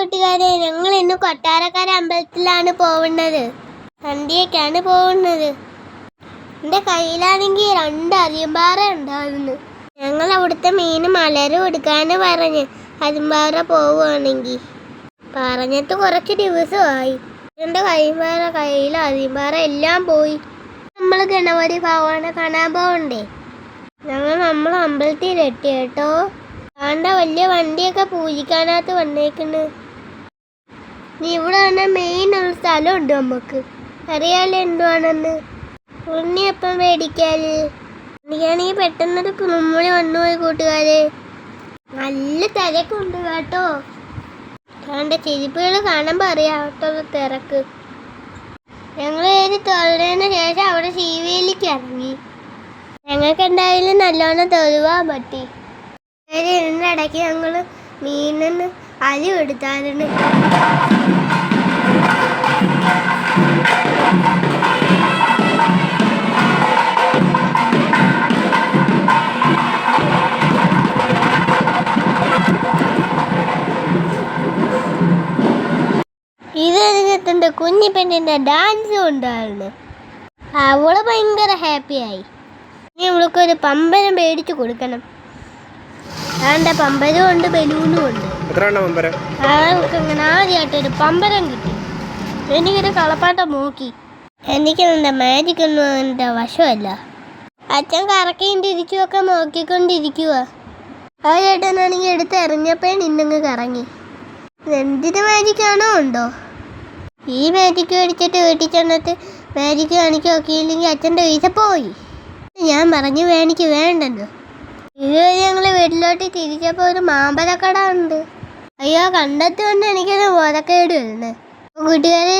കൂട്ടുകാരെ, ഞങ്ങൾ ഇന്ന് കൊട്ടാരക്കര അമ്പലത്തിലാണ് പോകുന്നത്. സന്ധ്യക്കാണ് പോകുന്നത്. എൻ്റെ കയ്യിലാണെങ്കിൽ 2 അരിമ്പാറ ഉണ്ടായിരുന്നു. ഞങ്ങൾ അവിടുത്തെ മീൻ മലരും എടുക്കാന്ന് പറഞ്ഞ് അരിമ്പാറ പോവുകയാണെങ്കിൽ പറഞ്ഞിട്ട് കുറച്ച് ദിവസമായി. എൻ്റെ കയ്യിൽ അരിമ്പാറ എല്ലാം പോയി. നമ്മൾ ഗണപതി ഭഗവാനെ കാണാൻ പോകണ്ടേ? നമ്മൾ അമ്പലത്തിലെത്തി കേട്ടോ. ആണ്ട വലിയ വണ്ടിയൊക്കെ പൂജിക്കാനകത്ത് വന്നേക്കുന്നു. ഇവിടെ തന്നെ മെയിൻ ഒരു സ്ഥലമുണ്ട്, നമുക്ക് അറിയാലോ എന്തുവാണെന്ന്. ഉണ്ണിയപ്പം മേടിക്കാല് എനിക്കാണെങ്കിൽ പെട്ടെന്നൊരു കുമ്മിളി വന്നുപോയി കൂട്ടുകാരെ. നല്ല തിരക്കുണ്ട് കേട്ടോ. കണ്ട ചെരുപ്പുകൾ കാണുമ്പോൾ അറിയാത്തുള്ള തിരക്ക്. ഞങ്ങൾ തൊഴുന്നതിന് ശേഷം അവിടെ ശീവേലിക്ക് ഇറങ്ങി. ഞങ്ങൾക്ക് എന്തായാലും നല്ലോണം തൊഴുവാൻ പറ്റി. ഇതിനിടയ്ക്ക് ഞങ്ങൾ മീനിന് അരി എടുത്തായിരുന്നു. ഇതിനകത്തുണ്ട് കുഞ്ഞിപ്പെണ്ണിൻ്റെ ഡാൻസും ഉണ്ടായിരുന്നു. അവള് ഭയങ്കര ഹാപ്പിയായി. ഇനി അവൾക്കൊരു പമ്പരം മേടിച്ചു കൊടുക്കണം. അവൻ്റെ പമ്പരം ഉണ്ട്, ബലൂണും ഉണ്ട്. അവൾക്ക് ഇങ്ങനെ ആദ്യമായിട്ടൊരു പമ്പരം കിട്ടി. എനിക്കൊരു കളപ്പാട്ടം നോക്കി. എനിക്ക് എൻ്റെ മാജിക് ഒന്നും എൻ്റെ വശമല്ല. അച്ഛൻ കറക്കിയും തിരിച്ചുമൊക്കെ നോക്കിക്കൊണ്ടിരിക്കുക. ആ ചേട്ടനാണെങ്കിൽ എടുത്ത് എറിഞ്ഞപ്പോൾ നിന്നങ്ങ് കറങ്ങി. എന്തിന് മാജിക്കാണോ ഉണ്ടോ? ഈ മാജിക്ക് മേടിച്ചിട്ട് വീട്ടിൽ ചെന്നിട്ട് മാജിക്ക് കാണിക്ക് നോക്കിയില്ലെങ്കിൽ അച്ഛൻ്റെ പൈസ പോയി. ഞാൻ പറഞ്ഞു എനിക്ക് വേണ്ടെന്ന്. ഇതുവരെ ഞങ്ങൾ വീട്ടിലോട്ട് തിരിച്ചപ്പോൾ ഒരു മാമ്പഴക്കട ഉണ്ട്. അയ്യോ, കണ്ടെത്തി കൊണ്ട് എനിക്കൊരു ബോധക്കേട് വരുന്നത്. കൂട്ടുകാരെ,